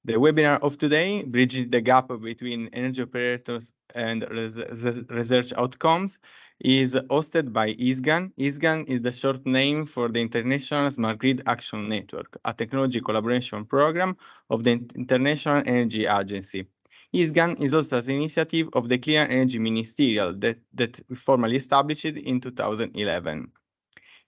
The webinar of today, Bridging the Gap Between Energy Operators and Research Outcomes, is hosted by ISGAN. ISGAN is the short name for the International Smart Grid Action Network, a technology collaboration program of the International Energy Agency. ISGAN is also an initiative of the Clean Energy Ministerial that formally established in 2011.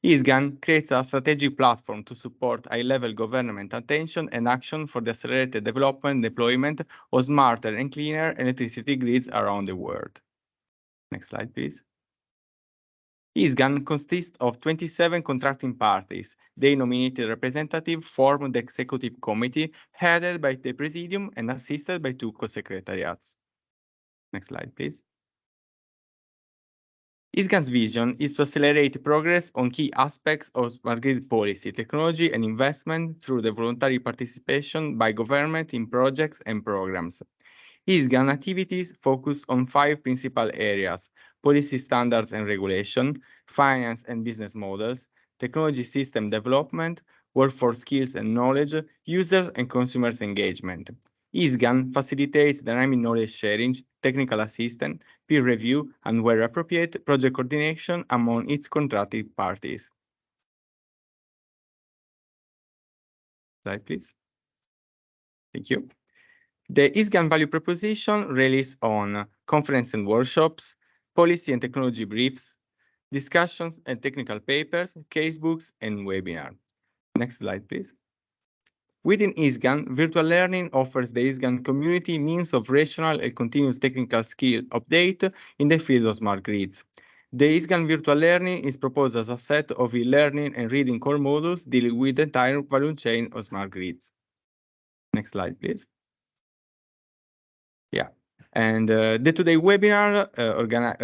ISGAN creates a strategic platform to support high-level government attention and action for the accelerated development and deployment of smarter and cleaner electricity grids around the world. Next slide, please. ISGAN consists of 27 contracting parties. They nominated representatives form the executive committee, headed by the presidium and assisted by 2 co-secretariats. Next slide, please. ISGAN's vision is to accelerate progress on key aspects of smart grid policy, technology, and investment through the voluntary participation by government in projects and programs. ISGAN activities focus on 5 principal areas: policy standards and regulation, finance and business models, technology system development, workforce skills and knowledge, users and consumers engagement. ISGAN facilitates dynamic knowledge sharing, technical assistance, peer review, and where appropriate, project coordination among its contracted parties. Slide, please. Thank you. The ISGAN value proposition relies on conference and workshops, policy and technology briefs, discussions and technical papers, casebooks, and webinars. Next slide, please. Within ISGAN, virtual learning offers the ISGAN community means of rational and continuous technical skill update in the field of smart grids. The ISGAN virtual learning is proposed as a set of e-learning and reading core modules dealing with the entire value chain of smart grids. Next slide, please. Yeah, and the today webinar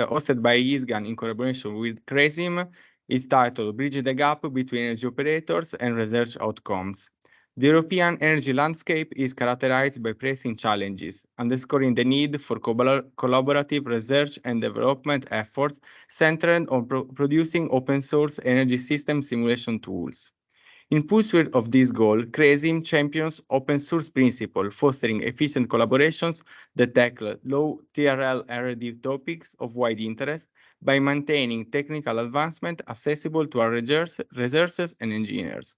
hosted by ISGAN in collaboration with CRESYM is titled Bridging the Gap Between Energy Operators and Research Outcomes. The European energy landscape is characterized by pressing challenges, underscoring the need for collaborative research and development efforts centered on producing open-source energy system simulation tools. In pursuit of this goal, CRESYM champions open-source principles, fostering efficient collaborations that tackle low-TRL R&D topics of wide interest by maintaining technical advancement accessible to our researchers and engineers.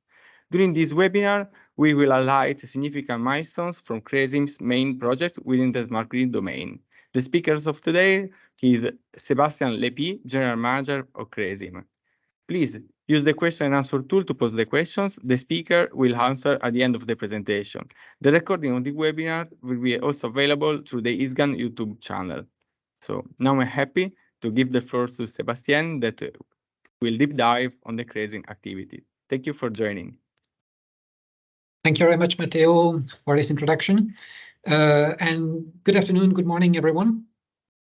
During this webinar, we will highlight significant milestones from CRESYM's main projects within the smart grid domain. The speakers of today is Sébastien Lepy, General Manager of CRESYM. Please use the question and answer tool to pose the questions. The speaker will answer at the end of the presentation. The recording of the webinar will be also available through the ISGAN YouTube channel. So now I'm happy to give the floor to Sébastien that will deep dive on the CRESYM activity. Thank you for joining. Thank you very much, Matteo, for this introduction. And good afternoon, good morning, everyone.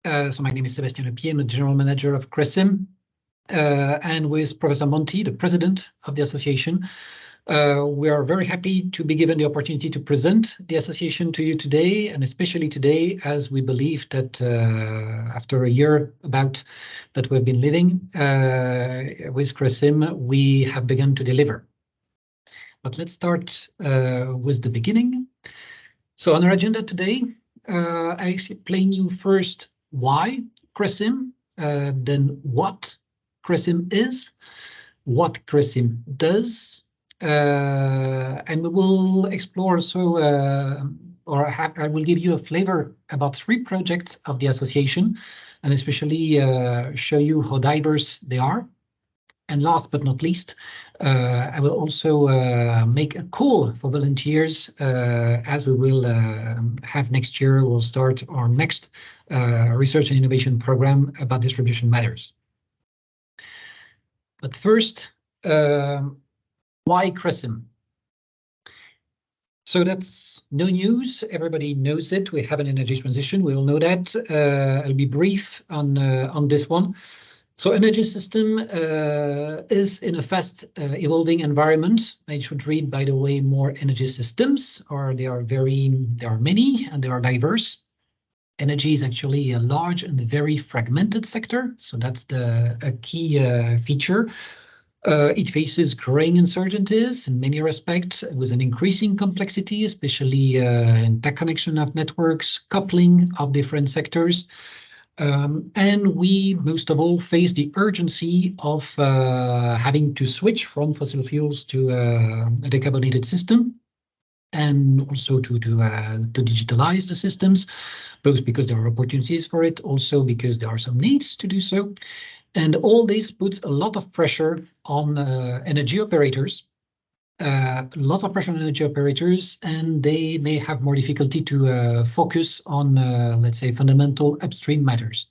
So my name is Sébastien Lepy. I'm the General Manager of CRESYM. And with Professor Monti, the President of the Association, we are very happy to be given the opportunity to present the Association to you today, and especially today, as we believe that after a year about that we've been living with CRESYM, we have begun to deliver. But let's start with the beginning. So on our agenda today, I explain you first why CRESYM, then what CRESYM is, what CRESYM does, and we will explore also, I will give you a flavor about 3 projects of the association, and especially show you how diverse they are. And last but not least, I will also make a call for volunteers, as we will have next year. We'll start our next research and innovation program about distribution matters. But first, why CRESYM? So that's no news. Everybody knows it. We have an energy transition. We all know that. I'll be brief on this one. So energy system is in a fast evolving environment. I should read, by the way, more energy systems, or there are many and they are diverse. Energy is actually a large and very fragmented sector, so that's a key feature. It faces growing uncertainties in many respects, with an increasing complexity, especially interconnection of networks, coupling of different sectors. And we, most of all, face the urgency of having to switch from fossil fuels to a decarbonated system, and also to digitalize the systems, both because there are opportunities for it, also because there are some needs to do so. And all this puts a lot of pressure on energy operators, lots of pressure on energy operators, and they may have more difficulty to focus on, let's say, fundamental upstream matters.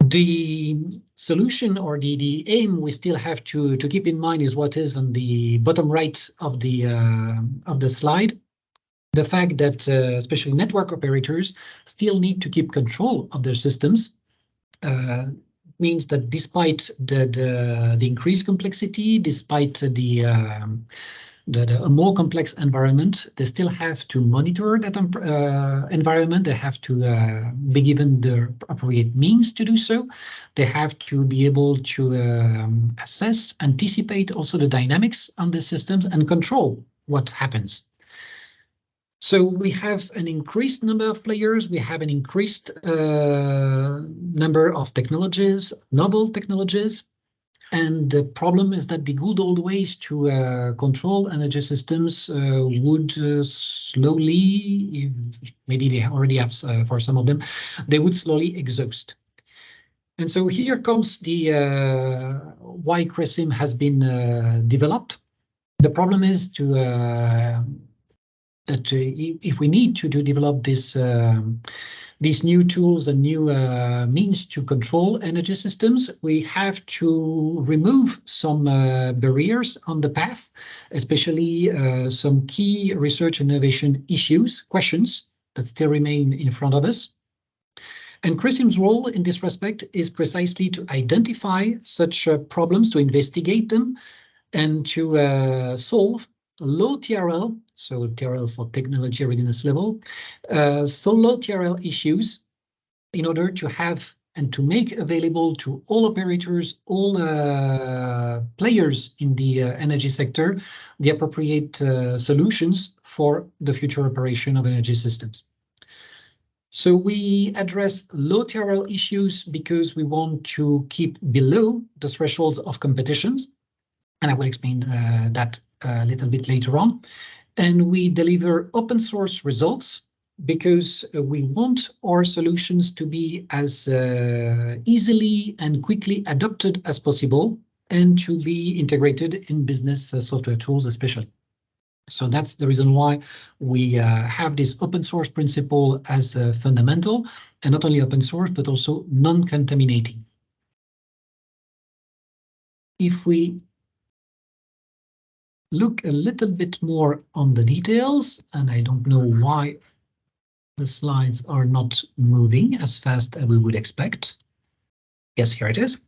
The solution, or the aim we still have to keep in mind, is what is on the bottom right of the slide. The fact that especially network operators still need to keep control of their systems. Means that despite the increased complexity, despite the more complex environment, they still have to monitor that environment. They have to be given the appropriate means to do so. They have to be able to assess, anticipate also the dynamics on the systems, and control what happens. So we have an increased number of players, we have an increased number of technologies, novel technologies, and the problem is that the good old ways to control energy systems would slowly, maybe they already have for some of them, they would slowly exhaust. And so here comes the why CRESYM has been developed. The problem is that if we need to develop these new tools and new means to control energy systems, we have to remove some barriers on the path, especially some key research and innovation questions that still remain in front of us. And CRESYM's role in this respect is precisely to identify such problems, to investigate them, and to solve low TRL, so TRL for technology readiness level, so low TRL issues, in order to have and to make available to all operators, all players in the energy sector, the appropriate solutions for the future operation of energy systems. So we address low TRL issues because we want to keep below the thresholds of competitions, and I will explain that a little bit later on. And we deliver open source results because we want our solutions to be as easily and quickly adopted as possible, and to be integrated in business software tools especially. So that's the reason why we have this open source principle as fundamental, and not only open source, but also non-contaminating. If we look a little bit more on the details, and I don't know why the slides are not moving as fast as we would expect. Yes, here it is.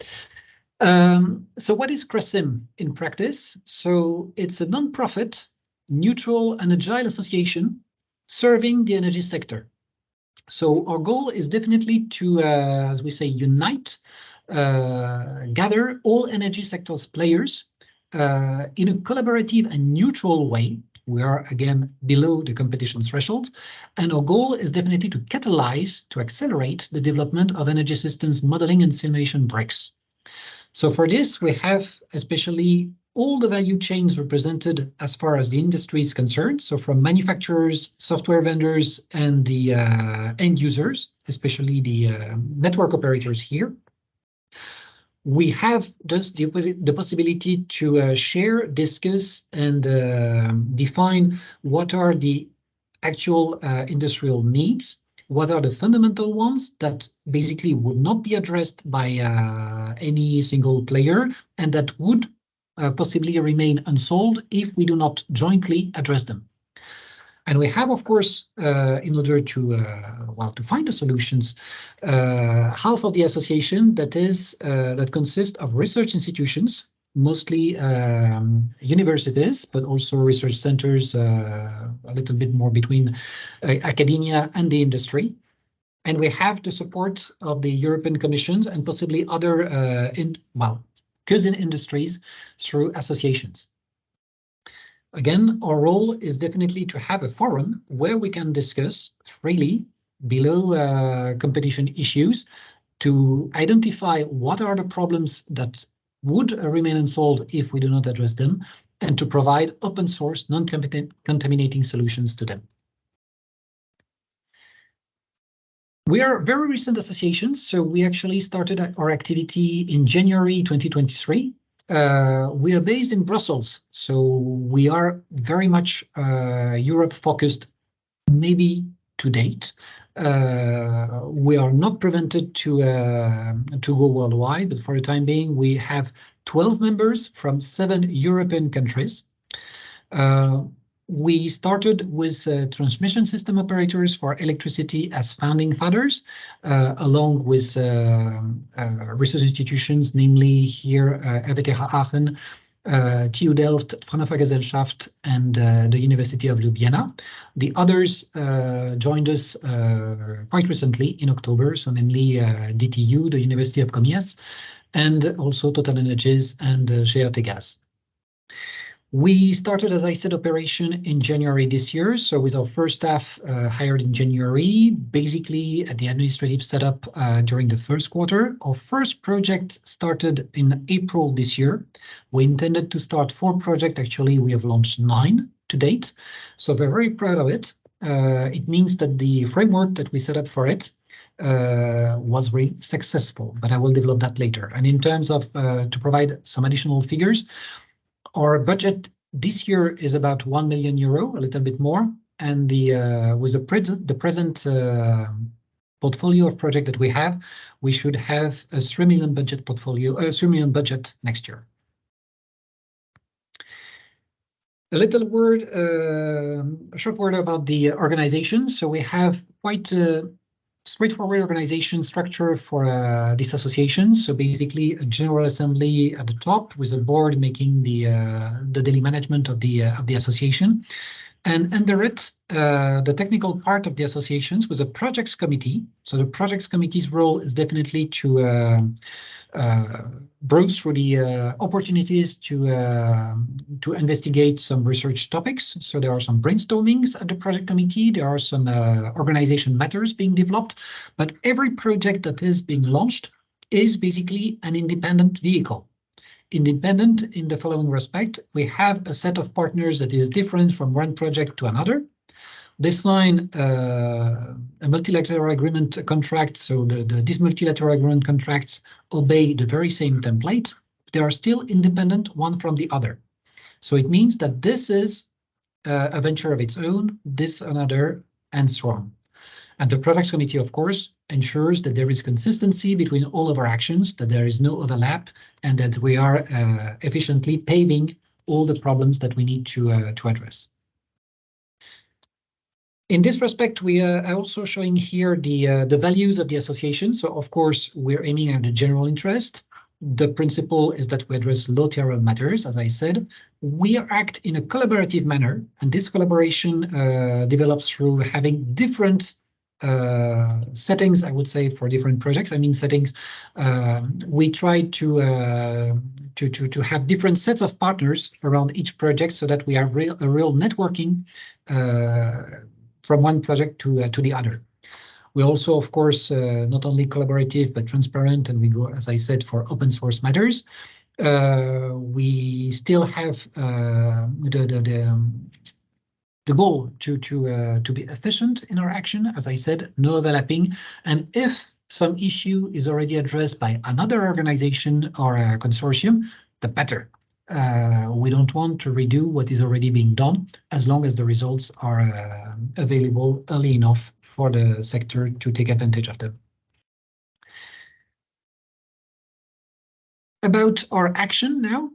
So what is CRESYM in practice? So it's a non-profit, neutral and agile association serving the energy sector. So our goal is definitely to, as we say, unite, gather all energy sector's players in a collaborative and neutral way. We are again below the competition threshold, and our goal is definitely to catalyze, to accelerate the development of energy systems modeling and simulation bricks. So for this, we have especially all the value chains represented as far as the industry is concerned. So from manufacturers, software vendors, and the end users, especially the network operators here. We have just the possibility to share, discuss, and define what are the actual industrial needs, what are the fundamental ones that basically would not be addressed by any single player, and that would possibly remain unsolved if we do not jointly address them. And we have, of course, in order to find the solutions, half of the association that consists of research institutions, mostly universities, but also research centers, a little bit more between academia and the industry. And we have the support of the European Commission and possibly other cousin industries through associations. Again, our role is definitely to have a forum where we can discuss freely below competition issues, to identify what are the problems that would remain unsolved if we do not address them, and to provide open source, non-contaminating solutions to them. We are a very recent association, so we actually started our activity in January 2023. We are based in Brussels, so we are very much Europe-focused, maybe to date. We are not prevented to go worldwide, but for the time being, we have 12 members from 7 European countries. We started with transmission system operators for electricity as founding fathers, along with research institutions, namely here RWTH Aachen, TU Delft, Fraunhofer Gesellschaft, and the University of Ljubljana. The others joined us quite recently in October, so namely DTU, the University of Comillas, and also Total Energies and GRT Gas. We started, as I said, operation in January this year. So with our first staff hired in January, basically at the administrative setup during the first quarter. Our first project started in April this year. We intended to start 4 projects. Actually, we have launched 9 to date. So we're very proud of it. It means that the framework that we set up for it was really successful, but I will develop that later. And in terms of to provide some additional figures, our budget this year is about 1 million euro, a little bit more, and with the present portfolio of project that we have, we should have a 3 million budget portfolio, 3 million budget next year. A little word, a short word about the organization. So we have quite a straightforward organization structure for this association. So basically a general assembly at the top with a board making the daily management of the association. And under it, the technical part of the associations with a projects committee. So the projects committee's role is definitely to browse through the opportunities to investigate some research topics. So there are some brainstormings at the project committee. There are some organization matters being developed, but every project that is being launched is basically an independent vehicle. Independent in the following respect: we have a set of partners that is different from one project to another. They sign a multilateral agreement contract, so these multilateral agreement contracts obey the very same template. They are still independent one from the other. So it means that this is a venture of its own, this another, and so on. And the products committee, of course, ensures that there is consistency between all of our actions, that there is no overlap, and that we are efficiently paving all the problems that we need to address. In this respect, we are also showing here the values of the association. So, of course, we're aiming at the general interest. The principle is that we address low-TRL matters, as I said. We act in a collaborative manner, and this collaboration develops through having different settings, I would say, for different projects. I mean settings. We try to have different sets of partners around each project so that we have a real networking from one project to the other. We also, of course, not only collaborative, but transparent, and we go, as I said, for open source matters. We still have the goal to be efficient in our action, as I said, no overlapping. And if some issue is already addressed by another organization or a consortium, the better. We don't want to redo what is already being done, as long as the results are available early enough for the sector to take advantage of them. About our action now.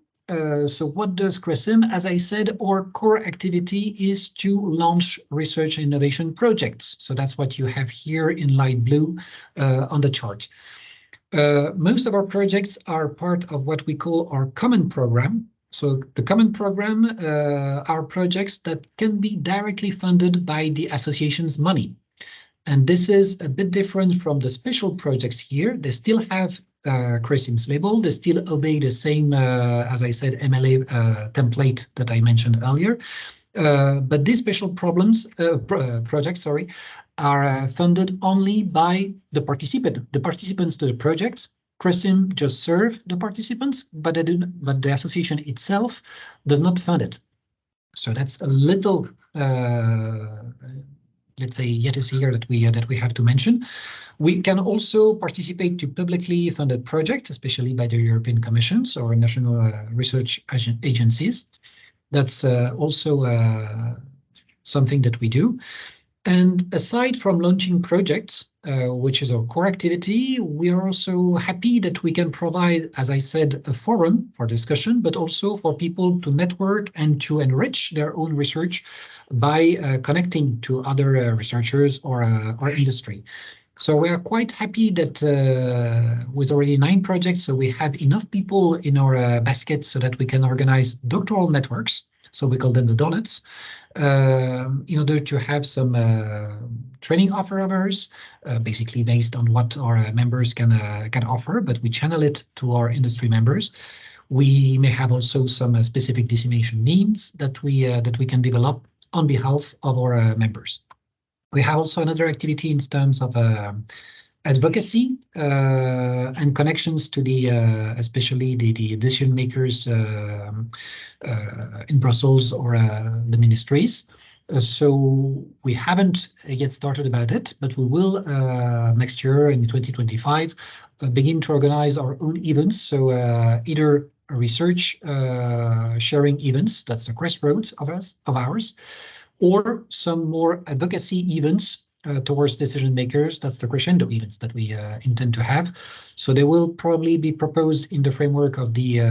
So what does CRESYM? As I said, our core activity is to launch research and innovation projects. So that's what you have here in light blue on the chart. Most of our projects are part of what we call our common program. So the common program are projects that can be directly funded by the association's money. And this is a bit different from the special projects here. They still have CRESYM's label. They still obey the same, as I said, MLA template that I mentioned earlier. But these special projects, are funded only by the participants to the projects. CRESYM just serve the participants, but the association itself does not fund it. So that's a little, let's say, hiatus here that we have to mention. We can also participate to publicly funded projects, especially by the European Commissions or national research agencies. That's also something that we do. And aside from launching projects, which is our core activity, we are also happy that we can provide, as I said, a forum for discussion, but also for people to network and to enrich their own research by connecting to other researchers or industry. So we are quite happy that with already 9 projects, so we have enough people in our basket so that we can organize doctoral networks. So we call them the donuts, in order to have some training offers, basically based on what our members can offer, but we channel it to our industry members. We may have also some specific dissemination means that we can develop on behalf of our members. We have also another activity in terms of advocacy and connections to the especially the decision makers in Brussels or the ministries. So we haven't yet started about it, but we will next year in 2025 begin to organize our own events. So either research sharing events, that's the crossroads of ours, or some more advocacy events towards decision makers. That's the crescendo events that we intend to have. So they will probably be proposed in the framework of the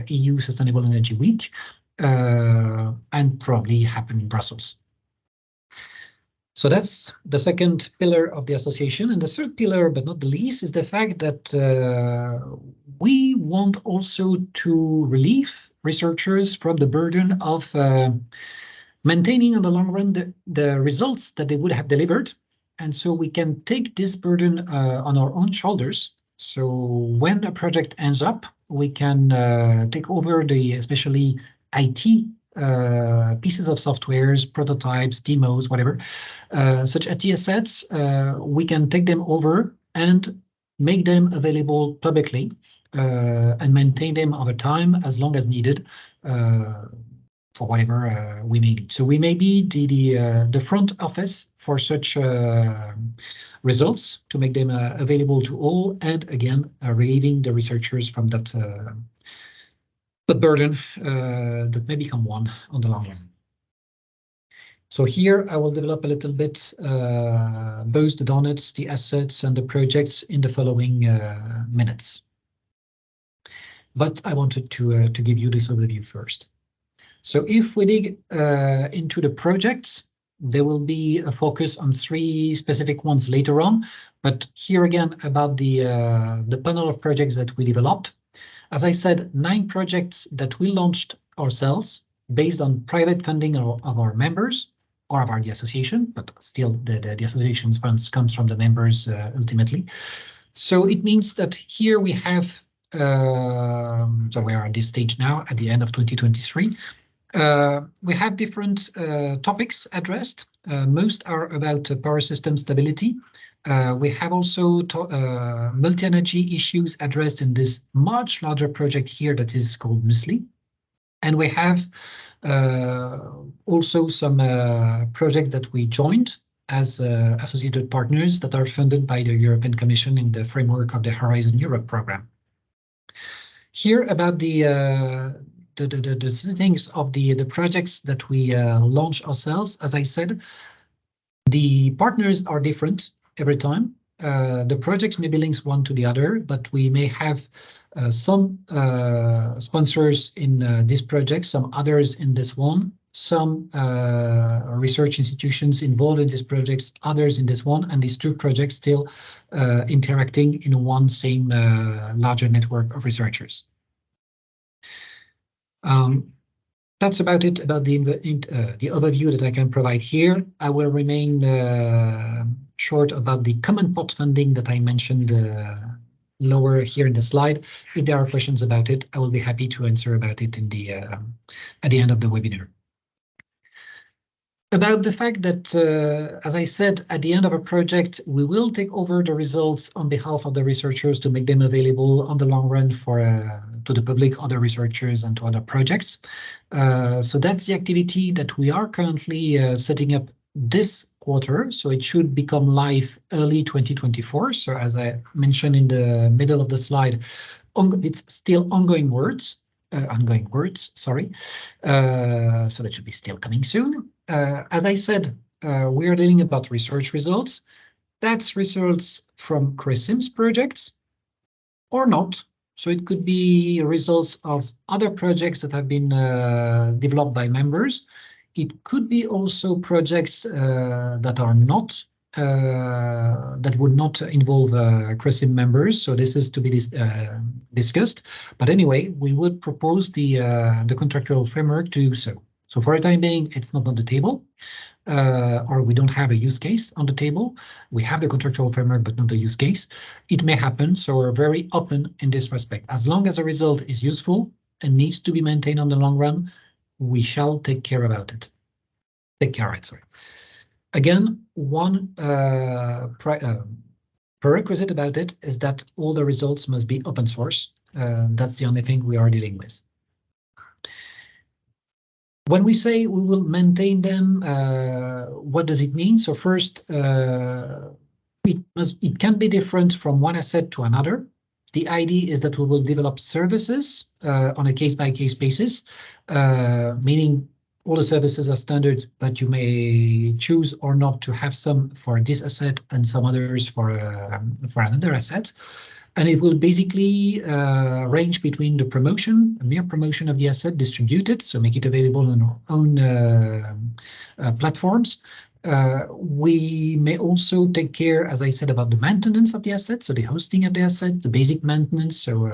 EU Sustainable Energy Week and probably happen in Brussels. So that's the second pillar of the association. And the third pillar, but not the least, is the fact that we want also to relieve researchers from the burden of maintaining in the long run the results that they would have delivered. And so we can take this burden on our own shoulders. So when a project ends up, we can take over the especially IT pieces of softwares, prototypes, demos, whatever, such IT assets, we can take them over and make them available publicly and maintain them over time as long as needed for whatever we may need. So we may be the front office for such results to make them available to all, and again, relieving the researchers from that burden that may become one on the long run. So here I will develop a little bit both the donuts, the assets, and the projects in the following minutes. But I wanted to give you this overview first. So if we dig into the projects, there will be a focus on 3 specific ones later on. But here again about the panel of projects that we developed. As I said, 9 projects that we launched ourselves based on private funding of our members or of the association, but still the association's funds comes from the members ultimately. So it means that here we have, so we are at this stage now at the end of 2023. We have different topics addressed. Most are about power system stability. We have also multi-energy issues addressed in this much larger project here that is called MUSLI. And we have also some projects that we joined as associated partners that are funded by the European Commission in the framework of the Horizon Europe program. Here about the things of the projects that we launch ourselves. As I said, the partners are different every time. The projects may be linked one to the other, but we may have some sponsors in this project, some others in this one, some research institutions involved in these projects, others in this one, and these 2 projects still interacting in one same larger network of researchers. That's about it, about the overview that I can provide here. I will remain short about the common pot funding that I mentioned lower here in the slide. If there are questions about it, I will be happy to answer about it in the at the end of the webinar. About the fact that, as I said, at the end of a project, we will take over the results on behalf of the researchers to make them available on the long run for to the public, other researchers, and to other projects. So that's the activity that we are currently setting up this quarter. So it should become live early 2024. So as I mentioned in the middle of the slide, it's still ongoing works. Sorry. So that should be still coming soon. As I said, we are dealing about research results. That's results from CRESYM's projects or not. So it could be results of other projects that have been developed by members. It could be also projects that are not that would not involve CRESYM members. So this is to be discussed. But anyway, we would propose the contractual framework to do so. So for the time being, it's not on the table, or we don't have a use case on the table. We have the contractual framework, but not the use case. It may happen, so we're very open in this respect. As long as a result is useful and needs to be maintained on the long run, we shall take care about it. Take care of it, sorry. Again, one prerequisite about it is that all the results must be open source. That's the only thing we are dealing with. When we say we will maintain them, what does it mean? So first, it can be different from one asset to another. The idea is that we will develop services on a case-by-case basis, meaning all the services are standard, but you may choose or not to have some for this asset and some others for another asset. And it will basically range between the promotion, a mere promotion of the asset, distributed, so make it available on our own platforms. We may also take care, as I said, about the maintenance of the asset, so the hosting of the asset, the basic maintenance, so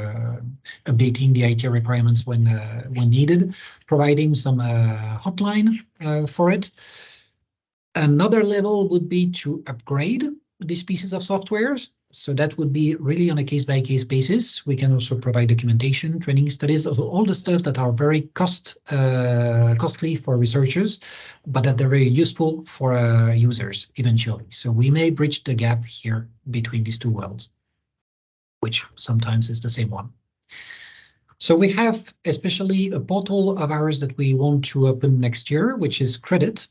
updating the IT requirements when needed, providing some hotline for it. Another level would be to upgrade these pieces of software. So that would be really on a case-by-case basis. We can also provide documentation, training studies, also all the stuff that are very costly for researchers, but that they're very useful for users eventually. So we may bridge the gap here between these two worlds, which sometimes is the same one. So we have especially a portal of ours that we want to open next year, which is Credit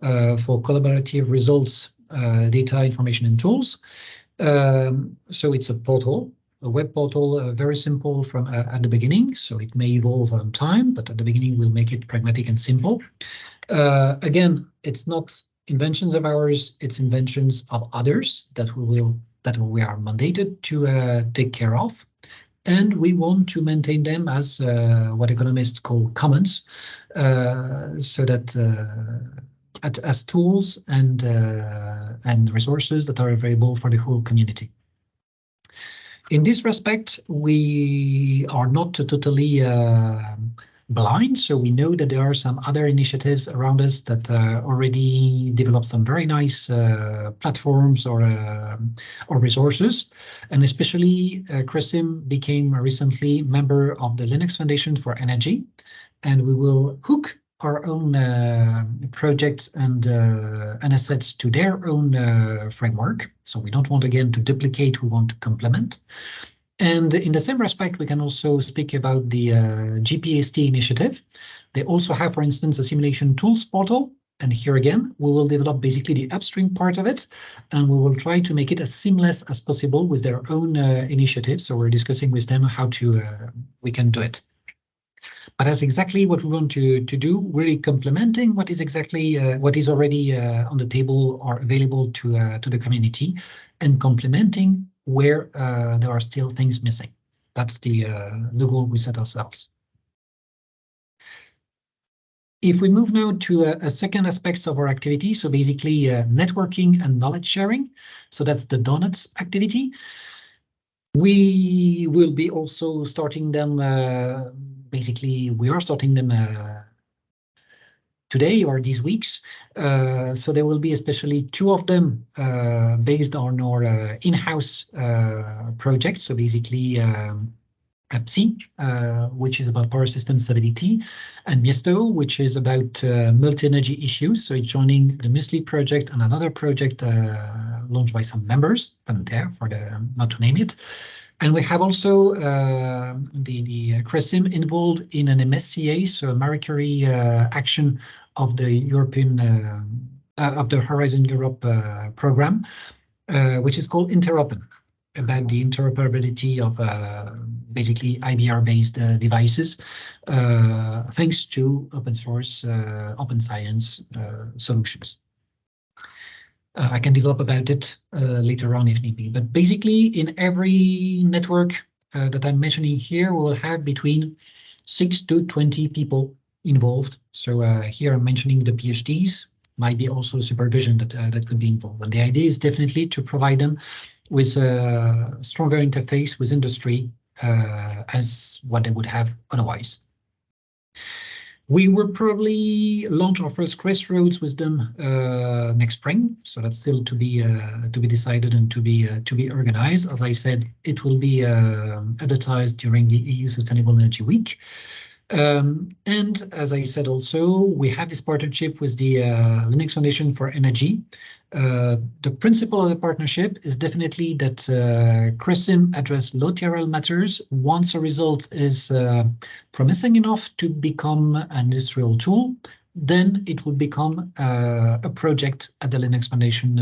for collaborative results, data, information, and tools. So it's a portal, a web portal, very simple from at the beginning. So it may evolve on time, but at the beginning we'll make it pragmatic and simple. Again, it's not inventions of ours; it's inventions of others that we are mandated to take care of, and we want to maintain them as what economists call commons, so that. As tools and resources that are available for the whole community. In this respect, we are not totally blind, so we know that there are some other initiatives around us that already develop some very nice platforms or resources, and especially CRESYM became recently member of the Linux Foundation for Energy, and we will hook our own projects and assets to their own framework. So we don't want, again, to duplicate, we want to complement. And in the same respect, we can also speak about the GPST initiative. They also have, for instance, a simulation tools portal. And here again, we will develop basically the upstream part of it, and we will try to make it as seamless as possible with their own initiatives. So we're discussing with them how we can do it. But that's exactly what we want to do, really complementing what is exactly what is already on the table or available to the community, and complementing where there are still things missing. That's the goal we set ourselves. If we move now to a second aspect of our activity, so basically networking and knowledge sharing. So that's the donuts activity. We will be also starting them, basically we are starting them today or these weeks. So there will be especially 2 of them based on our in-house project. So basically PSI, which is about power system stability, and Miesto, which is about multi-energy issues. So it's joining the MUSLI project and another project launched by some members, volunteer for the, not to name it. And we have also the CRESYM involved in an MSCA, so a Mercury action of the European, of the Horizon Europe program, which is called Interopen, about the interoperability of basically IBR-based devices, thanks to open source, open science solutions. I can develop about it later on if need be. But basically, in every network that I'm mentioning here, we will have between 6 to 20 people involved. So here I'm mentioning the PhDs, might be also supervision that could be involved. And the idea is definitely to provide them with a stronger interface with industry as what they would have otherwise. We will probably launch our first Crossroads with them next spring, so that's still to be decided and to be organized. As I said, it will be advertised during the EU Sustainable Energy Week. And as I said also, we have this partnership with the Linux Foundation for Energy. The principle of the partnership is definitely that CRESYM address low-TRL matters once a result is promising enough to become an industrial tool. Then it will become a project at the Linux Foundation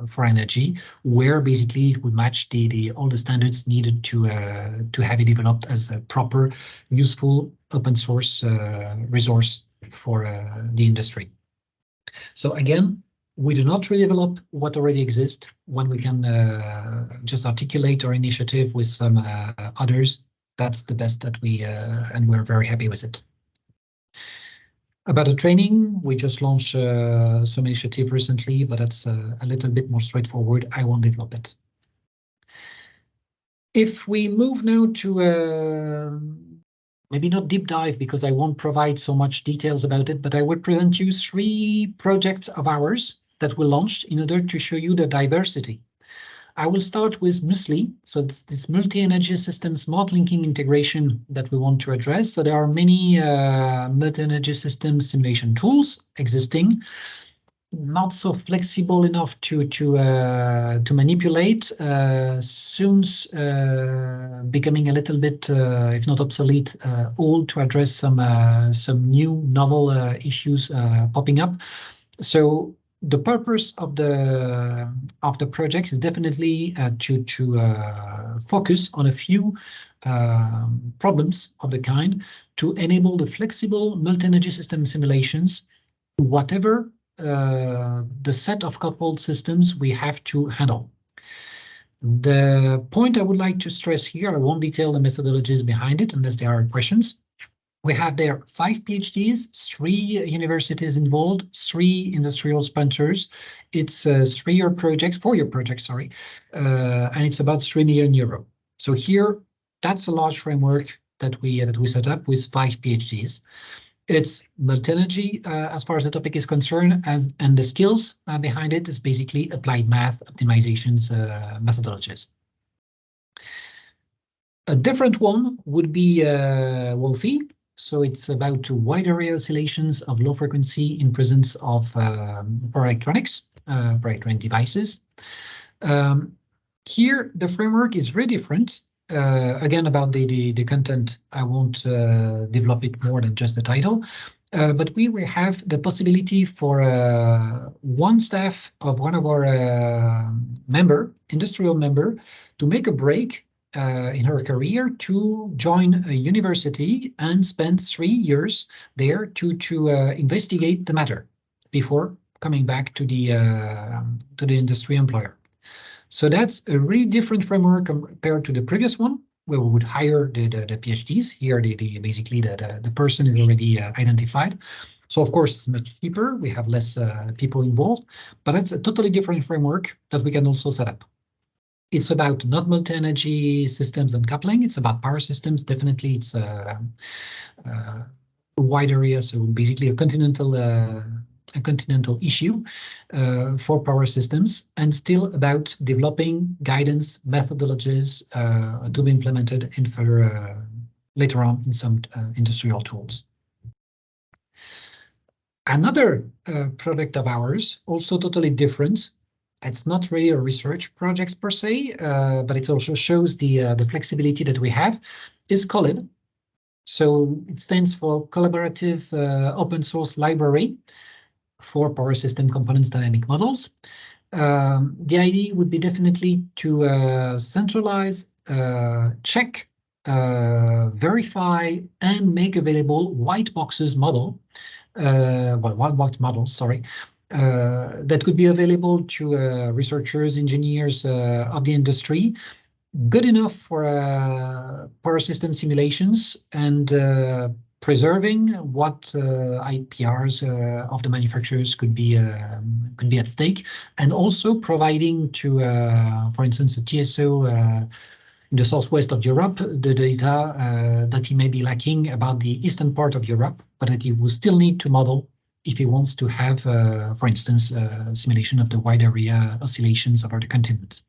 for Energy, where basically it would match all the standards needed to have it developed as a proper, useful, open source resource for the industry. So again, we do not redevelop what already exists when we can just articulate our initiative with some others. That's the best that we, and we're very happy with it. About the training, we just launched some initiative recently, but that's a little bit more straightforward. I won't develop it. If we move now to maybe not deep dive, because I won't provide so much details about it, but I will present you 3 projects of ours that we launched in order to show you the diversity. I will start with MUSLI. So it's this multi-energy system smart linking integration that we want to address. So there are many multi-energy system simulation tools existing, not so flexible enough to manipulate, soon becoming a little bit, if not obsolete, old to address some new novel issues popping up. So the purpose of the project is definitely to focus on a few problems of the kind to enable the flexible multi-energy system simulations, whatever the set of coupled systems we have to handle. The point I would like to stress here, I won't detail the methodologies behind it unless there are questions. We have there 5 PhDs, 3 universities involved, 3 industrial sponsors. It's a 4-year project, sorry, and it's about 3 million euro. So here, that's a large framework that we set up with 5 PhDs. It's multi-energy as far as the topic is concerned, and the skills behind it is basically applied math optimizations methodologies. A different one would be WOLFI. So it's about wide area oscillations of low frequency in presence of power electronic devices. Here, the framework is very different. Again, about the content, I won't develop it more than just the title. But we will have the possibility for one staff of one of our industrial member, to make a break in her career to join a university and spend 3 years there to investigate the matter before coming back to the industry employer. So that's a really different framework compared to the previous one, where we would hire the PhDs. Here, basically the person is already identified. So of course, it's much cheaper. We have less people involved, but that's a totally different framework that we can also set up. It's about not multi-energy systems and coupling. It's about power systems. Definitely, it's wide area, so basically a continental issue for power systems, and still about developing guidance methodologies to be implemented in further later on in some industrial tools. Another project of ours, also totally different. It's not really a research project per se, but it also shows the flexibility that we have, is COLLIB. So it stands for Collaborative Open Source Library for Power System Components Dynamic Models. The idea would be definitely to centralize, check, verify, and make available white boxes model, white box models, sorry, that could be available to researchers, engineers of the industry, good enough for power system simulations, and preserving what IPRs of the manufacturers could be at stake, and also providing to, for instance, a TSO in the southwest of Europe, the data that he may be lacking about the eastern part of Europe, but that he will still need to model if he wants to have, for instance, simulation of the wide area oscillations over the continent.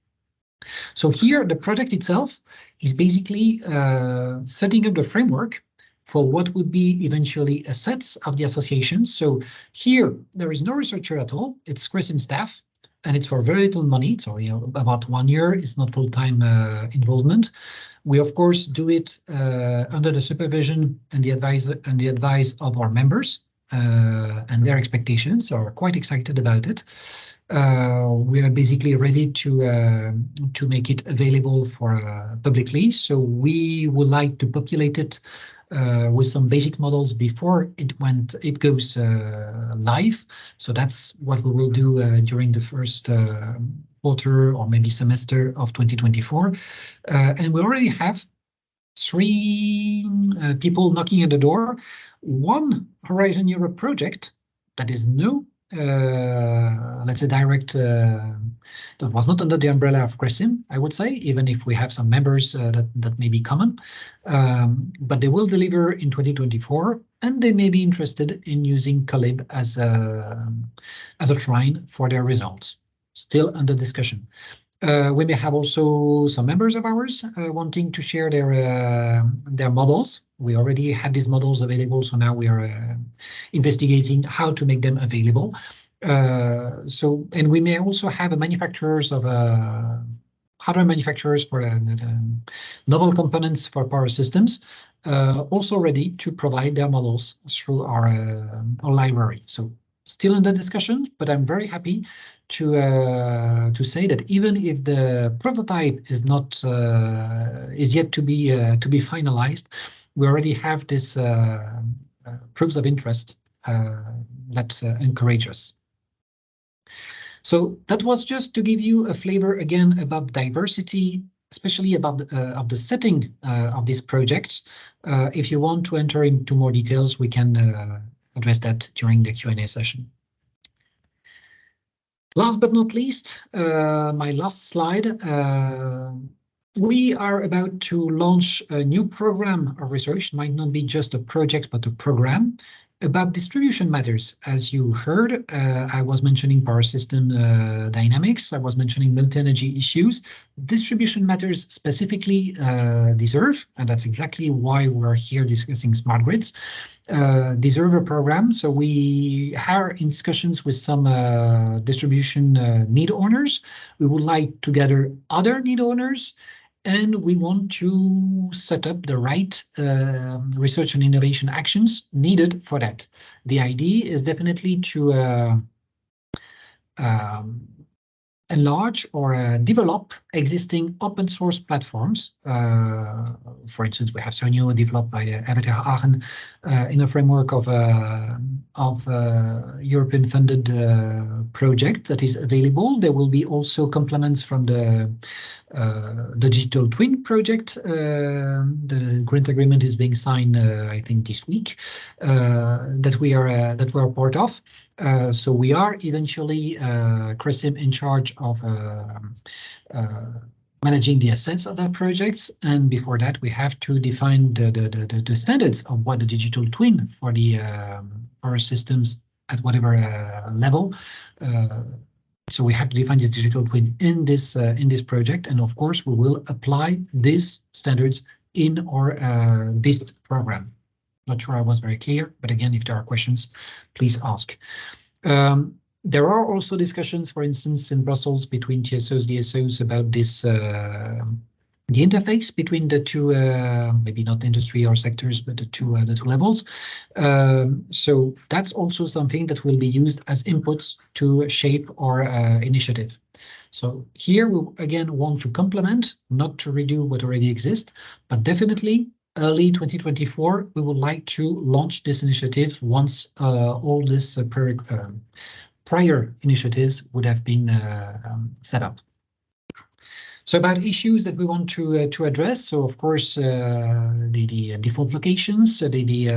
So here, the project itself is basically setting up the framework for what would be eventually a set of the associations. So here, there is no researcher at all. It's CRESYM staff, and it's for very little money. So, about 1 year. It's not full-time involvement. We, of course, do it under the supervision and the advice of our members, and their expectations are quite excited about it. We are basically ready to make it available for publicly. So we would like to populate it with some basic models before it goes live. So that's what we will do during the first quarter or maybe semester of 2024. And we already have 3 people knocking at the door. One Horizon Europe project that is new, let's say direct, that was not under the umbrella of CRESYM, I would say, even if we have some members that may be common, but they will deliver in 2024, and they may be interested in using COLLIB as a shrine for their results. Still under discussion. We may have also some members of ours wanting to share their models. We already had these models available, so now we are investigating how to make them available. And we may also have manufacturers of hardware manufacturers for novel components for power systems, also ready to provide their models through our library. So still under discussion, but I'm very happy to say that even if the prototype is not is yet to be finalized, we already have this proofs of interest that encourage us. So that was just to give you a flavor again about diversity, especially about of the setting of this project. If you want to enter into more details, we can address that during the Q&A session. Last but not least, my last slide. We are about to launch a new program of research. It might not be just a project, but a program about distribution matters. As you heard, I was mentioning power system dynamics. I was mentioning multi-energy issues. Distribution matters specifically deserve, and that's exactly why we're here discussing smart grids, deserve a program. So we are in discussions with some distribution need owners. We would like to gather other need owners, and we want to set up the right research and innovation actions needed for that. The idea is definitely to enlarge or develop existing open source platforms. For instance, we have Sonio developed by RWTH Aachen in a framework of European funded project that is available. There will be also complements from the Digital Twin project. The grant agreement is being signed, I think, this week. That we are part of. So we are eventually CRESYM in charge of managing the assets of that project. And before that, we have to define the standards of what the digital twin for the power systems at whatever level. So we have to define this digital twin in this project, and of course we will apply these standards in our this program. Not sure I was very clear, but again, if there are questions, please ask. There are also discussions, for instance, in Brussels between TSOs, DSOs about this, the interface between the two, maybe not industry or sectors, but the two levels. So that's also something that will be used as inputs to shape our initiative. So here we again want to complement, not to redo what already exists, but definitely early 2024, we would like to launch this initiative once all this prior initiatives would have been set up. So about issues that we want to address, so of course the default locations, the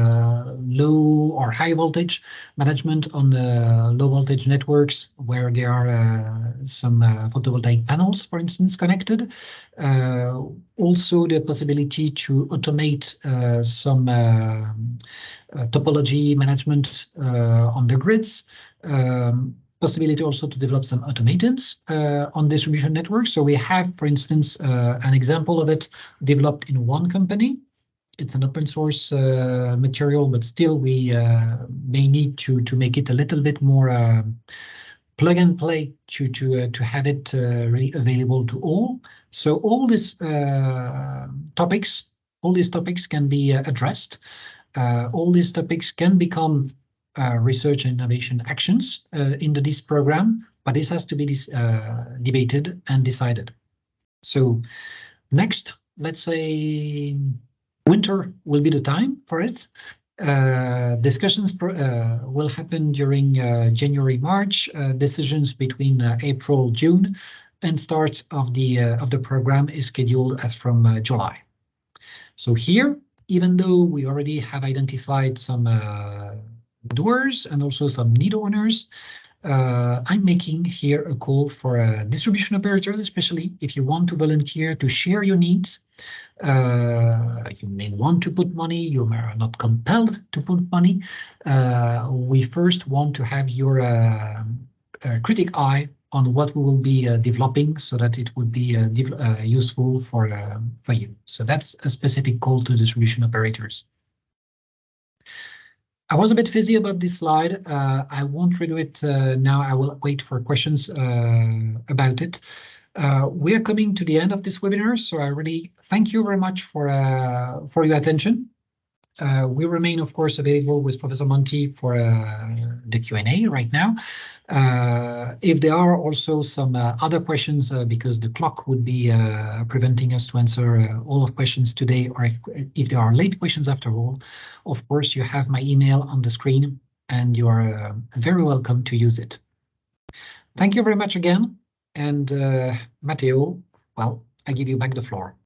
low or high voltage management on the low voltage networks where there are some photovoltaic panels, for instance, connected. Also the possibility to automate some topology management on the grids. Possibility also to develop some automatons on distribution networks. So we have, for instance, an example of it developed in one company. It's an open source material, but still we may need to make it a little bit more plug and play to have it really available to all. So all these topics can be addressed. All these topics can become research and innovation actions in this program, but this has to be debated and decided. So next, let's say winter will be the time for it. Discussions will happen during January, March, decisions between April, June, and start of the program is scheduled as from July. So here, even though we already have identified some doers and also some need owners, I'm making here a call for distribution operators, especially if you want to volunteer to share your needs. You may want to put money, you are not compelled to put money. We first want to have your critic eye on what we will be developing so that it would be useful for you. So that's a specific call to distribution operators. I was a bit fizzy about this slide. I won't redo it now. I will wait for questions about it. We are coming to the end of this webinar, so I really thank you very much for your attention. We remain, of course, available with Professor Monti for the Q&A right now. If there are also some other questions, because the clock would be preventing us to answer all of questions today, or if there are late questions after all, of course, you have my email on the screen, and you are very welcome to use it. Thank you very much again, and Matteo, well, I give you back the floor.